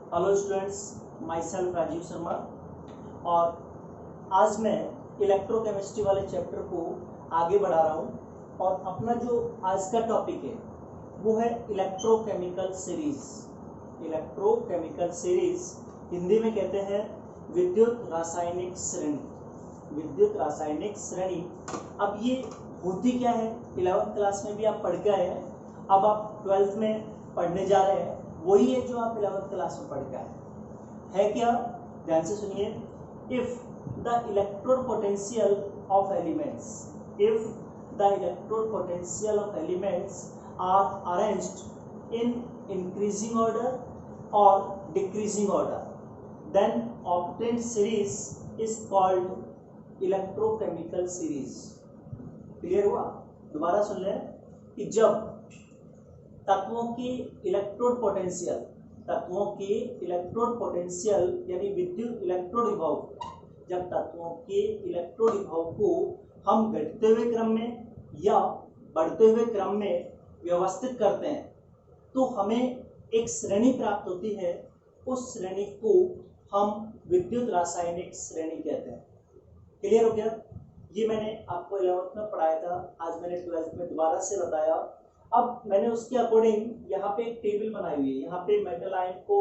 Hello students, myself Rajeev Sharma. और आज मैं इलेक्ट्रोकेमिस्ट्री वाले चैप्टर को आगे बढ़ा रहा हूँ और अपना जो आज का टॉपिक है वो है electrochemical series. Electrochemical series Hindi में कहते हैं विद्युत रासायनिक श्रेणी। विद्युत रासायनिक श्रेणी। अब ये होती क्या है, 11th क्लास में भी आप पढ़ के आए हैं, अब आप 12th में पढ़ने जा रहे हैं, वही है जो आप 11th क्लास में पढ़ के आए है क्या? ध्यान से सुनिए। If the electrode potential of elements, if the electrode potential of elements are arranged in increasing order और decreasing order, then obtained series is called electrochemical series. Clear हुआ? दोबारा सुन लें कि जब तत्वों की इलेक्ट्रोड पोटेंशियल, तत्वों की इलेक्ट्रोड पोटेंशियल यानी विद्युत इलेक्ट्रोड विभव, जब तत्वों के इलेक्ट्रोड विभव को हम घटते हुए क्रम में या बढ़ते हुए क्रम में व्यवस्थित करते हैं तो हमें एक श्रेणी प्राप्त होती है। उस श्रेणी को हम विद्युत रासायनिक श्रेणी कहते हैं। क्लियर हो गया? ये मैंने आपको 11th में पढ़ाया था, आज मैंने 12th में दोबारा से बताया। अब मैंने उसके अकॉर्डिंग यहाँ पे एक टेबल बनाई हुई है। यहाँ पे मेटल आयन को,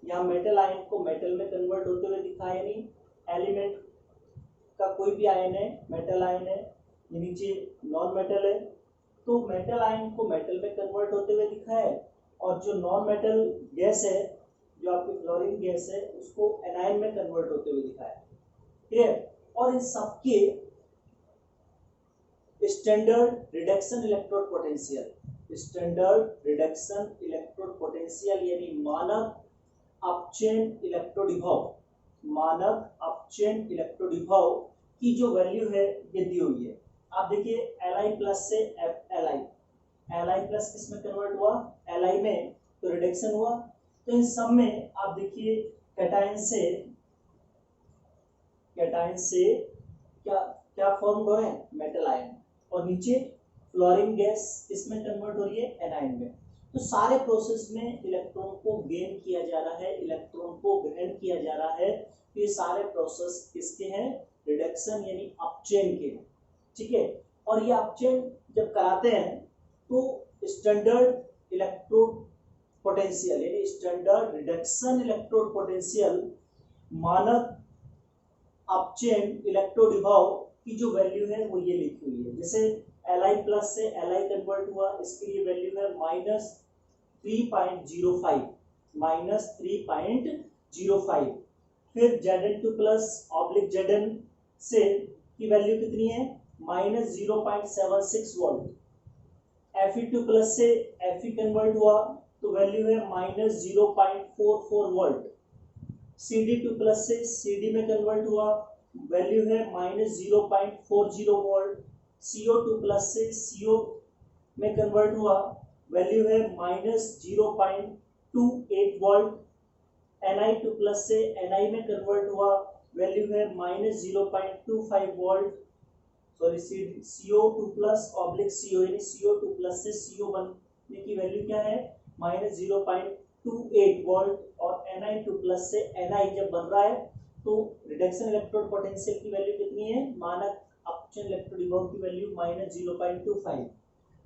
यहाँ मेटल आयन को मेटल में कन्वर्ट होते हुए दिखा है, यानी एलिमेंट का कोई भी आयन है, मेटल आयन है, ये नीचे नॉन मेटल है, तो मेटल आयन को मेटल में कन्वर्ट होते हुए दिखा है, और जो नॉन मेटल गैस है, जो आपकी फ्लोरीन गैस है, उसको एनायन में कन्वर्ट होते हुए दिखा है। क्लियर? और इन सबके standard reduction electrode potential, standard reduction electrode potential यानी मानक अपचयन इलेक्ट्रोड विभव, मानक अपचयन इलेक्ट्रोड विभव की जो वैल्यू है ये दी हुई है। आप देखिए Li प्लस से Li, Li प्लस किसमें कन्वर्ट हुआ? Li में, तो रिडक्शन हुआ। तो इन सब में आप देखिए कैटायन से क्या क्या फॉर्म हो रहे हैं? मेटल आयन, और नीचे फ्लोरीन गैस इसमें कन्वर्ट हो रही है एनायन में। तो सारे प्रोसेस में इलेक्ट्रॉन को गेन किया जा रहा है, इलेक्ट्रॉन को ग्रहण किया जा रहा है। तो ये सारे प्रोसेस किसके हैं? रिडक्शन यानी अपचयन के। ठीक है? और ये अपचयन जब कराते हैं तो स्टैंडर्ड इलेक्ट्रोड पोटेंशियल यानी स्टैंडर्ड रिडक्शन इलेक्ट्रोड पोटेंशियल, मानक अपचयन इलेक्ट्रोड विभव की जो वैल्यू है वो ये लिखी हुई है। जैसे Li प्लस से Li कन्वर्ट हुआ, इसके लिए वैल्यू है -3.05, -3.05। फिर Zn2 प्लस ऑब्लिक Zn से की वैल्यू कितनी है? -0.76 वोल्ट। Fe2 प्लस से Fe कन्वर्ट हुआ तो वैल्यू है -0.44 वोल्ट। Cd2 प्लस से Cd में कन्वर्ट हुआ, वैल्यू है -0.40 वोल्ट। CO2 प्लस से CO में कन्वर्ट हुआ, वैल्यू है -0.28 वोल्ट। Ni2 प्लस से Ni में कन्वर्ट हुआ, वैल्यू है -0.25 volt. Sorry, CO2 plus oblique CO यानी CO2 प्लस से CO बनने की वैल्यू क्या है? -0.28 वोल्ट। और Ni2 प्लस से Ni जब बन रहा है तो रिडक्शन इलेक्ट्रोड पोटेंशियल की वैल्यू कितनी है? मानक अपचयन इलेक्ट्रोड विभव की वैल्यू -0.25।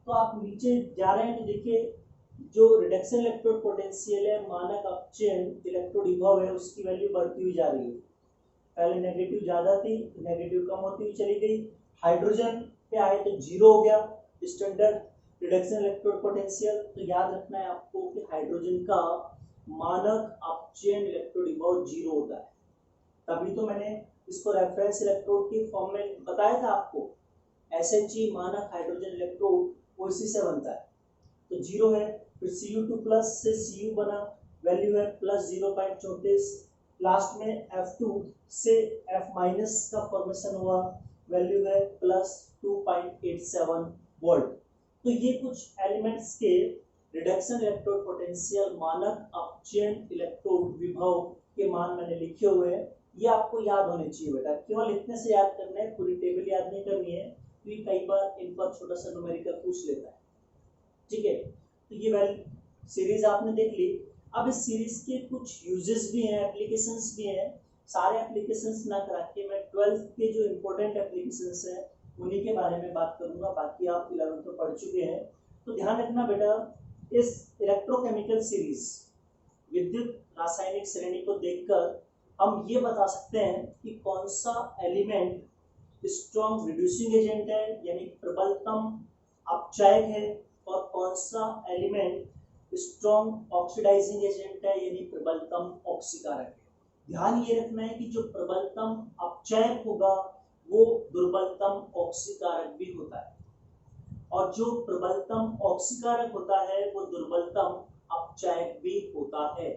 तो आप नीचे जा रहे हैं तो देखिए जो रिडक्शन इलेक्ट्रोड पोटेंशियल है, मानक अपचयन इलेक्ट्रोड विभव है, उसकी वैल्यू बढ़ती हुई जा रही है। पहले नेगेटिव ज्यादा थी, नेगेटिव कम होती हुई चली गई, हाइड्रोजन पे आए तो 0 हो गया स्टैंडर्ड रिडक्शन इलेक्ट्रोड पोटेंशियल। तो याद रखना है आपको कि हाइड्रोजन का मानक अपचयन इलेक्ट्रोड विभव 0 होता है। तभी तो मैंने इसको रेफरेंस इलेक्ट्रोड की फॉर्म में बताया था आपको। SHE मानक हाइड्रोजन इलेक्ट्रोड वो इसी से बनता है, तो 0 है। फिर Cu2 प्लस से Cu बना, वैल्यू है +0.34। लास्ट में F2 से F माइनस का फॉर्मेशन हुआ, वैल्यू है +2.87 वोल्ट। तो ये कुछ एलिमेंट्स के रिडक्शन इलेक्ट्रोड पोटेंशियल, मानक अपचयन इलेक्ट्रोड विभव के मान मैंने लिखे हुए हैं। ये आपको याद होने चाहिए बेटा, केवल इतने से याद करना है, पूरी टेबल याद नहीं करनी है, क्योंकि कई बार इन पर छोटा सा न्यूमेरिकल पूछ लेता है। ठीक है? तो ये वैल्यू सीरीज आपने देख ली। अब इस सीरीज के कुछ यूजेस भी हैं, एप्लीकेशंस भी हैं। सारे एप्लीकेशंस ना करा के मैं 12th के जो इम्पोर्टेंट एप्लीकेशंस हैं उन्हीं के बारे में बात करूंगा, बाकी आप 11th तो पढ़ चुके हैं। तो ध्यान रखना बेटा, इस इलेक्ट्रोकेमिकल सीरीज विद्युत रासायनिक श्रेणी को देखकर हम ये बता सकते हैं कि कौन सा एलिमेंट स्ट्रॉन्ग रिड्यूसिंग एजेंट है यानी प्रबलतम अपचायक है, और कौन सा एलिमेंट स्ट्रॉन्ग ऑक्सीडाइजिंग एजेंट है यानी प्रबलतम ऑक्सीकारक है। ध्यान ये रखना है कि जो प्रबलतम अपचायक होगा वो दुर्बलतम ऑक्सीकारक भी होता है, और जो प्रबलतम ऑक्सीकारक होता है वो दुर्बलतम अपचायक भी होता है।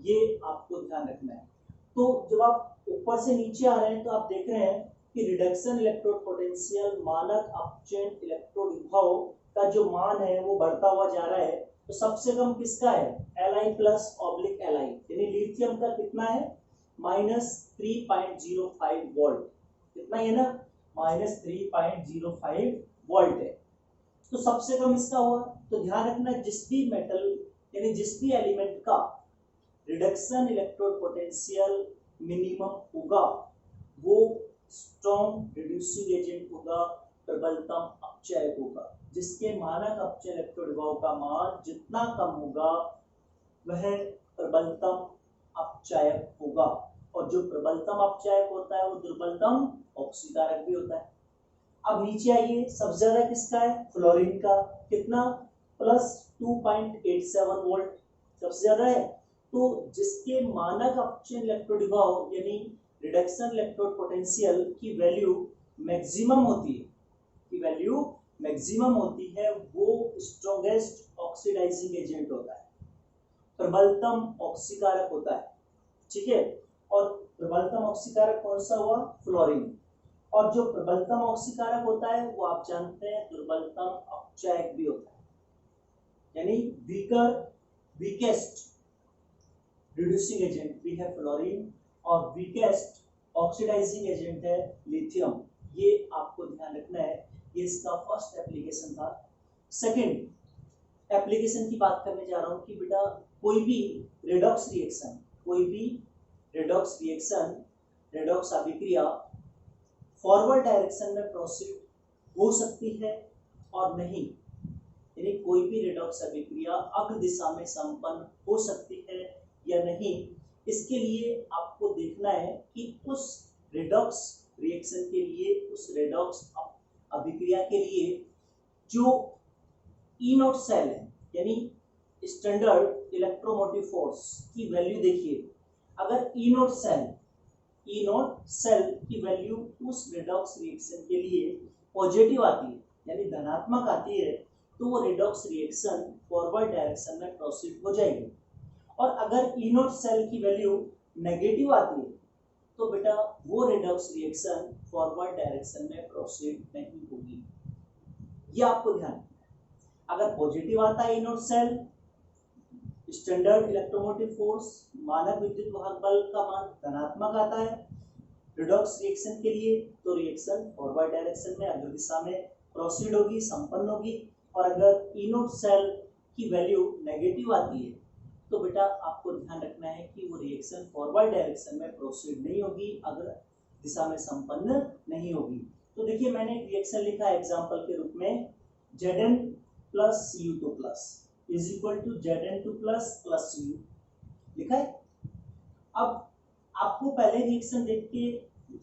ये आपको ध्यान रखना है। तो जब आप ऊपर से नीचे आ रहे हैं तो आप देख रहे हैं कि रिडक्शन इलेक्ट्रोड पोटेंशियल मानक अपचयन इलेक्ट्रोड विभव का जो मान है वो बढ़ता हुआ जा रहा है। तो सबसे कम किसका है? Li प्लस ऑब्लिक Li, यानी लिथियम का कितना है? -3.05 वोल्ट। कितना है ना? -3.05 वोल्ट है। तो सबसे कम इसका हुआ। तो ध्यान रखना, जिस भी मेटल यानी जिस भी एलिमेंट का रिडक्शन इलेक्ट्रोड पोटेंशियल मिनिमम होगा वो स्ट्रॉन्ग रिड्यूसिंग एजेंट होगा, प्रबलतम अपचयक होगा। जिसके मानक अपचय इलेक्ट्रोड विभव का मान जितना कम होगा वह प्रबलतम अपचयक होगा, और जो प्रबलतम अपचयक होता है वो दुर्बलतम ऑक्सीकारक भी होता है। अब नीचे आइए, सबसे ज्यादा किसका है? फ्लोरीन का। कितना? +2.87 वोल्ट सबसे ज्यादा है। तो जिसके मानक अपचयन इलेक्ट्रोड विभव यानी रिडक्शन इलेक्ट्रोड पोटेंशियल की वैल्यू मैक्सिमम होती है, वो स्ट्रॉन्गेस्ट ऑक्सीडाइजिंग एजेंट होता है, प्रबलतम ऑक्सीकारक होता है। ठीक है, और प्रबलतम ऑक्सीकारक कौन सा हुआ? फ्लोरीन। और जो प्रबलतम ऑक्सीकारक होता है वो आप जानते हैं दुर्बलतम अपचयक भी होता है, यानी वीकेस्ट रिड्यूसिंग एजेंट भी है फ्लोरीन, और वीकेस्ट ऑक्सीडाइजिंग एजेंट है लिथियम। ये आपको ध्यान रखना है। ये इसका फर्स्ट एप्लीकेशन था। सेकंड एप्लीकेशन की बात करने जा रहा हूं कि बेटा कोई भी रेडॉक्स रिएक्शन रेडॉक्स अभिक्रिया फॉरवर्ड डायरेक्शन में प्रोसीड हो सकती है और नहीं, यानी कोई भी रेडॉक्स अभिक्रिया अग्र दिशा में संपन्न हो सकती है या नहीं। इसके लिए आपको देखना है कि उस रेडॉक्स रिएक्शन के लिए, उस रेडॉक्स अभिक्रिया के लिए जो ई नॉट सेल है यानी स्टैंडर्ड इलेक्ट्रोमोटिव फोर्स की वैल्यू देखिए। अगर ई नॉट सेल की वैल्यू उस रेडॉक्स रिएक्शन के लिए पॉजिटिव आती है यानी धनात्मक आती है, तो वो रेडॉक्स रिएक्शन फॉरवर्ड डायरेक्शन में प्रोसीड हो जाएगी। और अगर ई नॉट सेल की वैल्यू नेगेटिव आती है तो बेटा वो रेडॉक्स रिएक्शन फॉरवर्ड डायरेक्शन में प्रोसीड नहीं होगी। ये आपको ध्यान रखना है। अगर पॉजिटिव आता है E not cell, standard electromotive force मानक विद्युत वाहक बल का मान धनात्मक आता है रिडॉक्स रिएक्शन के लिए, तो रिएक्शन फॉरवर्ड डायरेक्शन में अग्र दिशा में प्रोसीड होगी, संपन्न होगी। और अगर ई नॉट सेल की वैल्यू नेगेटिव आती है तो बेटा आपको ध्यान रखना है कि वो रिएक्शन फॉरवर्ड डायरेक्शन में प्रोसीड नहीं होगी, अग्र दिशा में संपन्न नहीं होगी। तो देखिए मैंने एक रिएक्शन लिखा एग्जांपल के रूप में, Zn plus Cu2 plus is equal to Zn2 plus Cu लिखा है। अब आपको पहले रिएक्शन देख के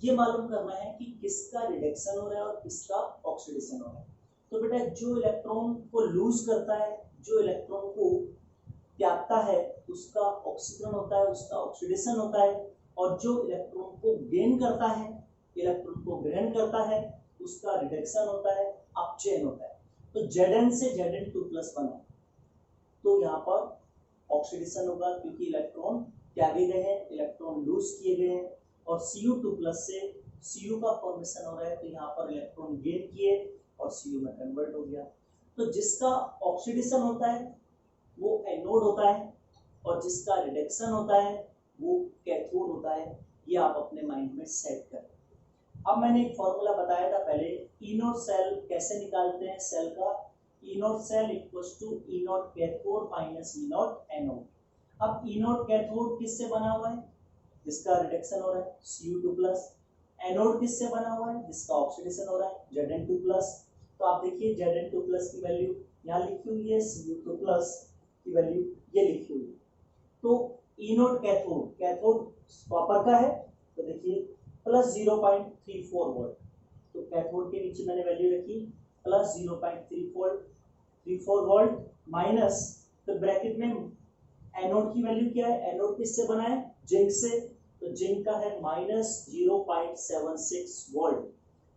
ये मालूम करना है कि किसका रिडक्शन हो रहा है और किसका ऑक्सीडेशन हो रहा है। तो बेटा जो इलेक्ट्रॉन को लूज करता है, जो इलेक्ट्रॉन को त्यागता है उसका ऑक्सीकरण होता है, उसका ऑक्सीडेशन होता है, और जो इलेक्ट्रॉन को गेन करता है, इलेक्ट्रॉन को ग्रहण करता है, उसका रिडक्शन होता है, अपचयन होता है। तो Zn से Zn2 प्लस बना तो यहाँ पर ऑक्सीडेशन होगा क्योंकि इलेक्ट्रॉन त्यागे गए हैं, इलेक्ट्रॉन लूज किए गए हैं, और Cu2 प्लस से Cu का फॉर्मेशन हो रहा है तो यहाँ पर इलेक्ट्रॉन गेन किए और Cu में कन्वर्ट हो गया। तो जिसका ऑक्सीडेशन होता है वो एनोड होता है और जिसका रिडक्शन होता है वो कैथोड होता है। ये आप अपने माइंड में सेट करें। अब मैंने एक फॉर्मूला बताया था पहले, ई नॉट सेल कैसे निकालते हैं सेल का, E not cell equals to E naught cathode minus E naught anode. अब एनोड कैथोड किससे बना हुआ है, जिसका रिडक्शन हो रहा है Cu2+। एनोड किससे बना हुआ है, जिसका ऑक्सीडेशन हो रहा है Zn2+। तो आप देखिए Zn2+ की वैल्यू यहाँ लिखी हुई है, Cu2+ की वैल्यू ये लिखी हुई है। तो एनोड कैथोड, कैथोड कॉपर का है तो देखिए प्लस 0.34 वोल्ट, तो कैथोड के नीचे मैंने वैल्यू रखी प्लस 0.34 वोल्ट माइनस, तो ब्रैकेट में एनोड की वैल्यू क्या है, एनोड किससे बना है, जिंक से, तो जिंक का है माइनस 0.76 वोल्ट।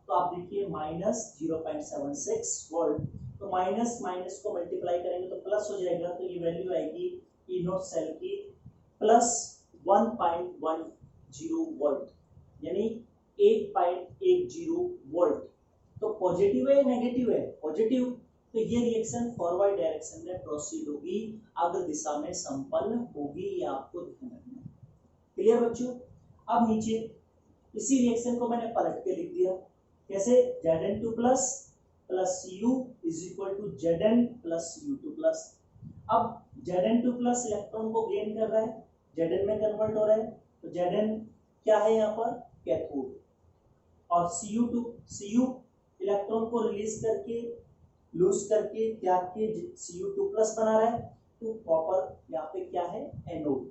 तो आप देखिए माइनस 0.76 वोल्ट, तो माइनस माइनस को मल्टीप्लाई करेंगे तो प्लस हो जाएगा, तो ये वैल्यू आएगी एनोड सेल की प्लस 1.10 वोल्ट, यानी 1.10 वोल्ट। तो पॉजिटिव है नेगेटिव है, पॉजिटिव, तो ये रिएक्शन फॉरवर्ड डायरेक्शन में प्रोसीड होगी, अग्र दिशा में संपन्न होगी, ये आपको ध्यान रखना है। क्लियर बच्चों। अब नीचे इसी रिएक्शन को मैंने पलट के लिख दिया, कैसे, Zn2+ plus Cu is equal to Zn plus Cu2+। अब Zn2+ इलेक्ट्रॉन को गेन कर रहा है, Zn में कन्वर्ट हो रहा है, तो Zn क्या है यहाँ पर, कैथोड, और Cu इलेक्ट्रॉन को रिलीज करके, लूज करके, त्याग के Cu2+ बना रहा है, तो कॉपर यहाँ पे क्या है, एनोड।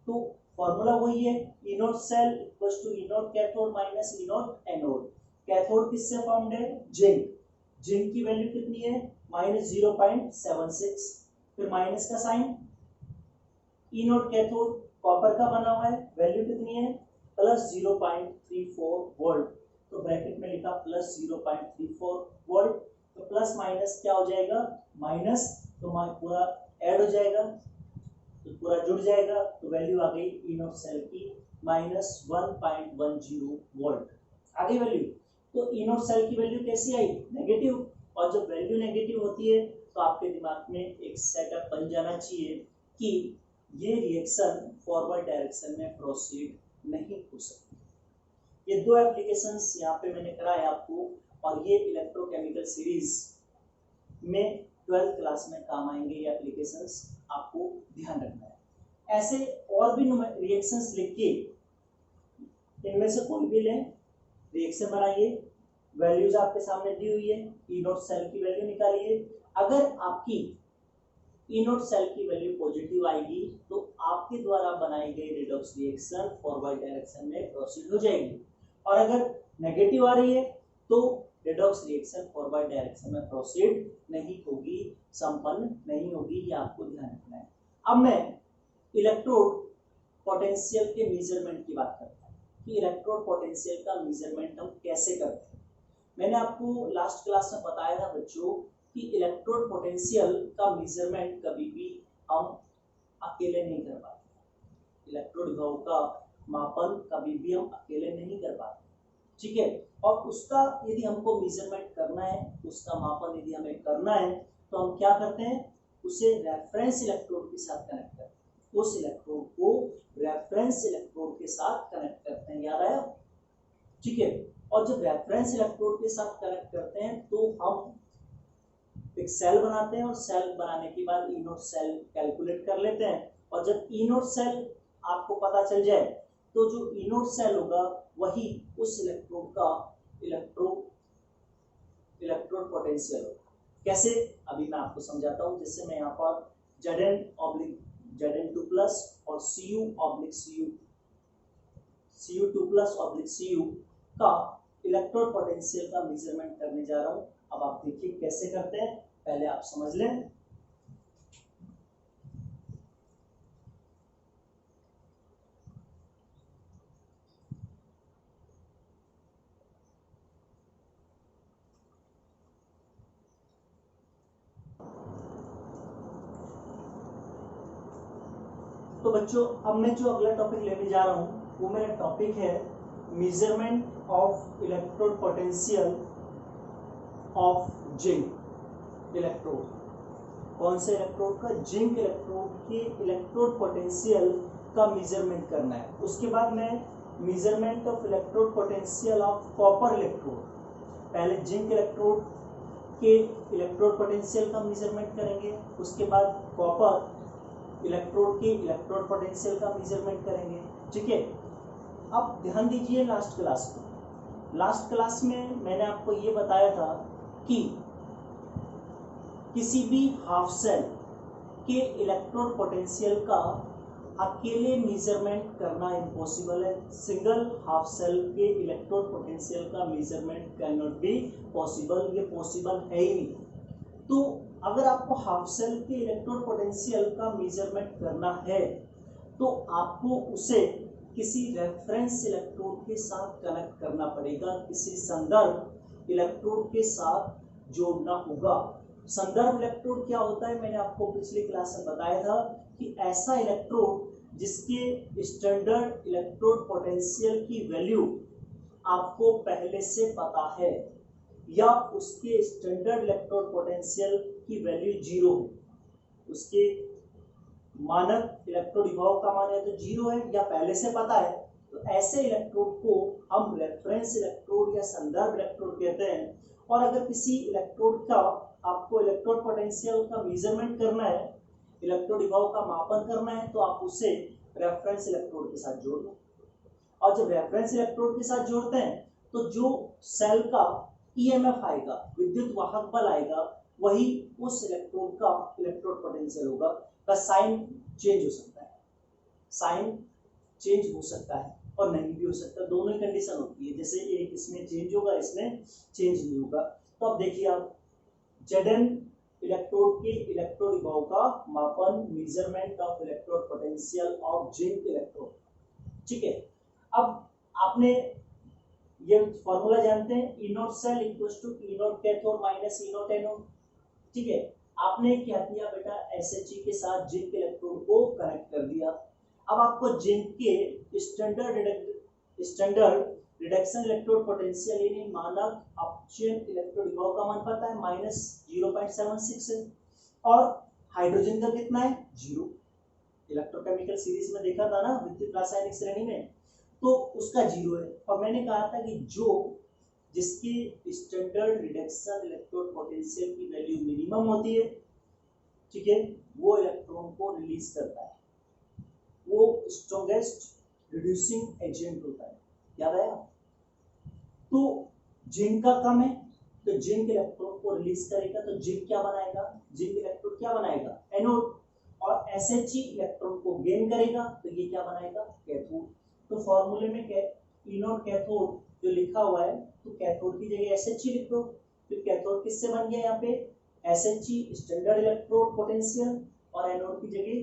तो फॉर्मूला वही है, anode cell equals to anode cathode minus anode anode. Cathode किससे फॉर्म्ड है, जिंक, जिंक की वैल्यू कितनी है, माइनस 0.76, फिर माइनस का साइन, एनोड कैथोड कॉपर का बना हुआ है, वैल्यू कितनी है, प्लस 0.34 वोल्ट, तो ब्रैकेट में लिखा प्लस 0.34 वोल्ट, तो प्लस माइनस क्या हो जाएगा, माइनस, तो पूरा ऐड हो जाएगा, तो पूरा जुड़ जाएगा, तो वैल्यू आ गई एनोड सेल की माइनस 1.10 वोल्ट आ गई वैल्यू। तो एनोड सेल की वैल्यू कैसी आई, नेगेटिव, और जब वैल्यू नेगेटिव होती है तो आपके दिमाग में एक सेटअप बन जाना चाहिए कि ये रिएक्शन फॉरवर्ड डायरेक्शन में प्रोसीड नहीं हो सकती। ये दो एप्लीकेशंस यहाँ पे मैंने कराए आपको, और ये इलेक्ट्रोकेमिकल सीरीज में 12th क्लास में काम आएंगे ये एप्लीकेशंस, आपको ध्यान रखना है। ऐसे और भी रिएक्शंस लिख के इनमें से कोई भी लें, रिएक्शन बनाइए, वैल्यूज आपके सामने दी हुई है, एनोड सेल की वैल्यू निकालिए। अगर आपकी एनोड सेल की वैल्यू पॉजिटिव आएगी तो आपके द्वारा बनाई गई रिडॉक्स रिएक्शन फॉरवर्ड डायरेक्शन में प्रोसीड हो जाएगी, और अगर नेगेटिव आ रही है तो रिडॉक्स रिएक्शन फॉरवर्ड डायरेक्शन में प्रोसीड नहीं होगी, संपन्न नहीं होगी, ये आपको ध्यान रखना है। अब मैं इलेक्ट्रोड पोटेंशियल के मेजरमेंट की बात करता हूँ कि इलेक्ट्रोड पोटेंशियल का मेजरमेंट हम कैसे करते हैं। मैंने आपको लास्ट क्लास में बताया था बच्चों कि इलेक्ट्रोड पोटेंशियल का मेजरमेंट कभी भी हम अकेले नहीं कर पाते, इलेक्ट्रोड विभव का मापन कभी भी हम अकेले नहीं कर पाते, ठीक है। और उसका यदि हमको मेजरमेंट करना है, उसका मापन यदि हमें करना है, तो हम क्या करते हैं, उसे रेफरेंस इलेक्ट्रोड के साथ कनेक्ट करते हैं, उस इलेक्ट्रोड को रेफरेंस इलेक्ट्रोड के साथ कनेक्ट करते हैं, याद आया, ठीक है। और जब रेफरेंस इलेक्ट्रोड के साथ कनेक्ट करते हैं तो हम एक सेल बनाते हैं, और सेल बनाने के बाद एनोड सेल कैलकुलेट कर लेते हैं, और जब एनोड सेल आपको पता चल जाए तो जो एनोड सेल होगा वही उस इलेक्ट्रोड का इलेक्ट्रोड पोटेंशियल होगा। कैसे, अभी मैं आपको समझाता हूँ, जिससे मैं यहाँ पर Zn/Zn2+ और Cu/Cu2+/Cu का इलेक्ट्रोड पोटेंशियल का मेजरमेंट करने जा रहा हूँ। अब आप देखिए कैसे करते हैं, पहले आप समझ लें। तो बच्चों अब मैं जो अगला टॉपिक लेने जा रहा हूँ वो मेरा टॉपिक है measurement of electrode potential of zinc electrode. कौन से इलेक्ट्रोड का, जिंक इलेक्ट्रोड के इलेक्ट्रोड पोटेंशियल का मेजरमेंट करना है। उसके बाद मैं measurement of electrode potential of copper electrode, पहले जिंक इलेक्ट्रोड के इलेक्ट्रोड पोटेंशियल का मेजरमेंट करेंगे, उसके बाद कॉपर इलेक्ट्रोड के इलेक्ट्रोड पोटेंशियल का मेजरमेंट करेंगे। ठीक है, अब ध्यान दीजिए लास्ट क्लास को। लास्ट क्लास में मैंने आपको ये बताया था कि किसी भी हाफ सेल के इलेक्ट्रोड पोटेंशियल का अकेले मेजरमेंट करना इम्पॉसिबल है। सिंगल हाफ सेल के इलेक्ट्रोड पोटेंशियल का measurement can not be possible, ये पॉसिबल है ही नहीं। तो अगर आपको हाफ सेल के इलेक्ट्रोड पोटेंशियल का मेजरमेंट करना है तो आपको उसे किसी रेफरेंस इलेक्ट्रोड के साथ कनेक्ट करना पड़ेगा, किसी संदर्भ इलेक्ट्रोड के साथ जोड़ना होगा। संदर्भ इलेक्ट्रोड क्या होता है, मैंने आपको पिछली क्लास में बताया था कि ऐसा इलेक्ट्रोड जिसके स्टैंडर्ड इलेक्ट्रोड पोटेंशियल की वैल्यू आपको पहले से पता है या उसके स्टैंडर्ड इलेक्ट्रोड पोटेंशियल की वैल्यू 0 है, उसके मानक इलेक्ट्रोड विभव का मान है तो 0 है या पहले से पता है, तो ऐसे इलेक्ट्रोड को हम रेफरेंस इलेक्ट्रोड या संदर्भ इलेक्ट्रोड कहते हैं। और अगर किसी इलेक्ट्रोड का आपको इलेक्ट्रोड पोटेंशियल का मेजरमेंट करना है, इलेक्ट्रोड विभव का मापन करना है, तो आप उसे रेफरेंस इलेक्ट्रोड के साथ जोड़ लो। और जब रेफरेंस इलेक्ट्रोड के साथ जोड़ते हैं तो जो सेल का ईएमएफ आएगा, विद्युत वाहक बल आएगा, वही उस इलेक्ट्रोड का इलेक्ट्रोड पोटेंशियल होगा। बस साइन चेंज हो सकता है, साइन चेंज हो सकता है और नहीं भी हो सकता, दोनों ही कंडीशन होती है। जैसे एक इसमें चेंज होगा, इसमें चेंज नहीं होगा। तो अब देखिए आप Zn इलेक्ट्रोड के इलेक्ट्रोड विभव का मापन, measurement of electrode potential of zinc electrode. ठीक है, अब आपने ये फॉर्मूला जानते हैं, E not cell equals to E naught cathode minus E naught anode. ठीक है, आपने क्या किया बेटा, SHE के साथ जिंक इलेक्ट्रोड को कनेक्ट कर दिया। अब आपको जिंक के स्टैंडर्ड रिडक्शन इलेक्ट्रोड पोटेंशियल यानी मानक अपचयन इलेक्ट्रोड विभव का मान पता है, माइनस 0.76 है। और हाइड्रोजन का कितना है, 0। इलेक्ट्रोकेमिकल सीरीज में देखा था ना, विद्युत रासायनिक श्रेणी में, तो उसका 0 है। और मैंने कहा था कि जिसकी स्टैंडर्ड रिडक्शन इलेक्ट्रोड पोटेंशियल की वैल्यू मिनिमम होती है, ठीक है, वो इलेक्ट्रॉन को रिलीज करता है, वो स्ट्रॉन्गेस्ट रिड्यूसिंग एजेंट होता है। याद आया? तो जिंक का कम है तो जिंक इलेक्ट्रॉन को रिलीज करेगा, तो जिंक क्या बनाएगा, जिंक इलेक्ट्रोड क्या बनाएगा, एनोड। और SHE इलेक्ट्रॉन को गेन करेगा तो ये क्या बनाएगा, कैथोड। तो फॉर्मूले में ई नॉट कैथोड जो लिखा हुआ है, तो कैथोड की जगह SHE लिख दो। फिर कैथोड किससे बन गया, यहाँ पे SHE स्टैंडर्ड इलेक्ट्रोड पोटेंशियल, और एनोड की जगह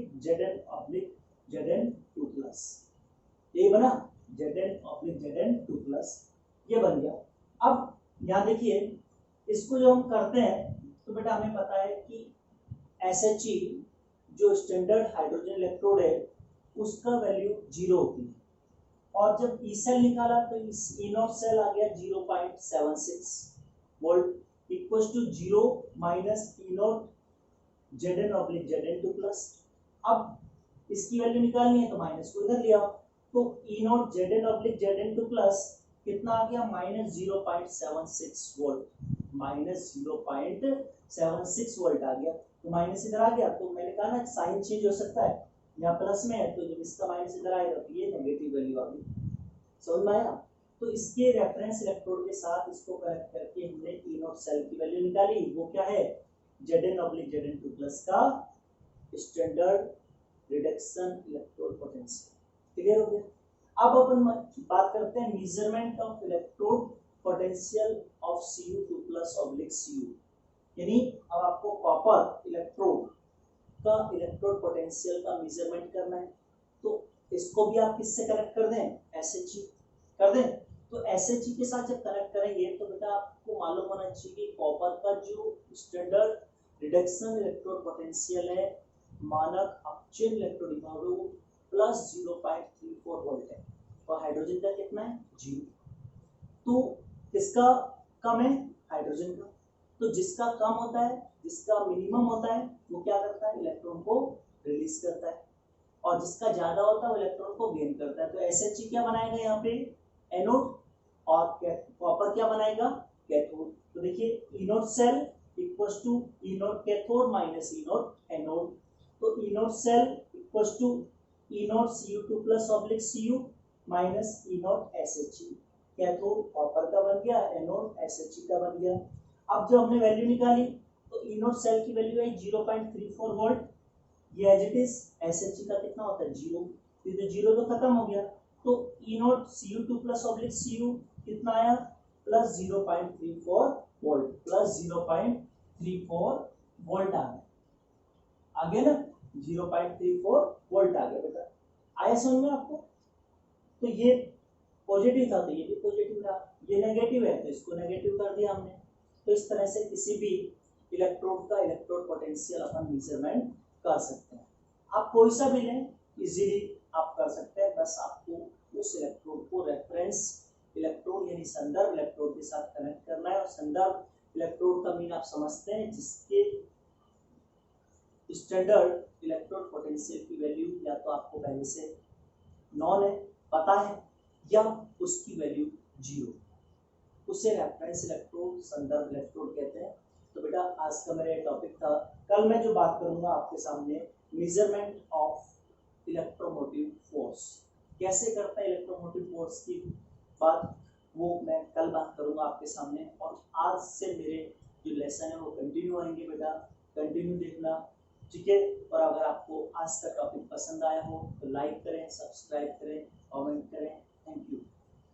Zn2+, ये बना Zn2+, ये बन गया। अब यहाँ देखिए, इसको जो हम करते हैं तो बेटा हमें पता है कि SHE जो स्टैंडर्ड हाइड्रोजन इलेक्ट्रोड है उसका वैल्यू 0 होती है। और जब ई सेल निकाला तो ई नॉट सेल आ गया 0.76 volt equal to 0 minus E nought Zn/Zn2+। अब इसकी वैल्यू निकालनी है तो माइनस को इधर लिया, तो ई नॉट Zn/Zn2+ कितना आ गया, माइनस 0.76 वोल्ट, माइनस 0.76 वोल्ट आ गया। तो माइनस इधर आ गया, तो मैंने कहा ना साइन चेंज हो सकता है, यहाँ प्लस में है तो जब इसका माइनस इधर आएगा तो ये नेगेटिव वैल्यू आ गई। समझ में आया? तो इसके रेफरेंस इलेक्ट्रोड के साथ इसको कनेक्ट करके हमने ई नॉट सेल की वैल्यू निकाली, वो क्या है, Zn/Zn2+ का standard reduction electrode potential. Clear हो गया? अब अपन बात करते हैं measurement of electrode potential of Cu2+/Cu, यानी अब आपको कॉपर इलेक्ट्रोड का इलेक्ट्रोड पोटेंशियल का मेजरमेंट करना है। तो इसको भी आप किससे कनेक्ट कर दें, SHE कर दें। तो SHE के साथ जब कनेक्ट करेंगे तो बेटा आपको मालूम होना चाहिए कि कॉपर का जो स्टैंडर्ड रिडक्शन इलेक्ट्रोड पोटेंशियल है, मानक अपचयन इलेक्ट्रोड विभव वो प्लस 0.34 वोल्ट है, और हाइड्रोजन का कितना है, 0। तो किसका कम है, हाइड्रोजन का। तो जिसका कम होता है, जिसका मिनिमम होता है, वो क्या करता है, इलेक्ट्रॉन को रिलीज करता है, और जिसका ज्यादा होता है वो इलेक्ट्रॉन को गेन करता है। तो SHE क्या बनाएगा यहाँ पे, एनोड, और कॉपर क्या बनाएगा, कैथोड। तो देखिए E not cell equals to E naught cathode minus E naught anode. तो E not cell equals to E naught C U two plus oblique C U minus E naught S H E. Cathode copper का बन गया, anode S H E का बन गया। अब जो हमने वैल्यू निकाली तो ई नॉट सेल की वैल्यू है 0.34 वोल्ट, ये as it is. S H E का कितना होता है 0, तो जीरो तो खत्म हो गया। तो E naught C U two plus oblique C U कितना आया प्लस 0.34 वोल्ट, प्लस 0.34 वोल्ट आ गया, आगे ना 0.34 वोल्ट आ गया बेटा। आया समझ में आपको? तो ये पॉजिटिव था तो ये भी पॉजिटिव था, ये नेगेटिव है तो इसको नेगेटिव कर दिया हमने। तो इस तरह से किसी भी इलेक्ट्रोड का इलेक्ट्रोड पोटेंशियल अपन मेजरमेंट कर सकते हैं। आप कोई सा भी लें इजीली आप कर सकते हैं, बस आपको उस इलेक्ट्रोड को रेफरेंस इलेक्ट्रोड यानी संदर्भ इलेक्ट्रोड के साथ कनेक्ट करना है। और संदर्भ इलेक्ट्रोड का मीन आप समझते हैं जिसके स्टैंडर्ड इलेक्ट्रोड पोटेंशियल की वैल्यू या तो आपको पहले से नॉन है, पता है, या उसकी वैल्यू 0, उसे रेफरेंस इलेक्ट्रोड संदर्भ इलेक्ट्रोड कहते हैं। तो बेटा आज का मेरा टॉपिक था। कल मैं जो बात करूंगा आपके सामने मेजरमेंट ऑफ इलेक्ट्रोमोटिव फोर्स, कैसे करता है इलेक्ट्रोमोटिव फोर्स की बात, वो मैं कल बात करूंगा आपके सामने। और आज से मेरे जो लेसन है वो कंटिन्यू आएंगे बेटा, कंटिन्यू देखना, ठीक है। और अगर आपको आज का टॉपिक पसंद आया हो तो लाइक करें, सब्सक्राइब करें, कमेंट करें। Thank you.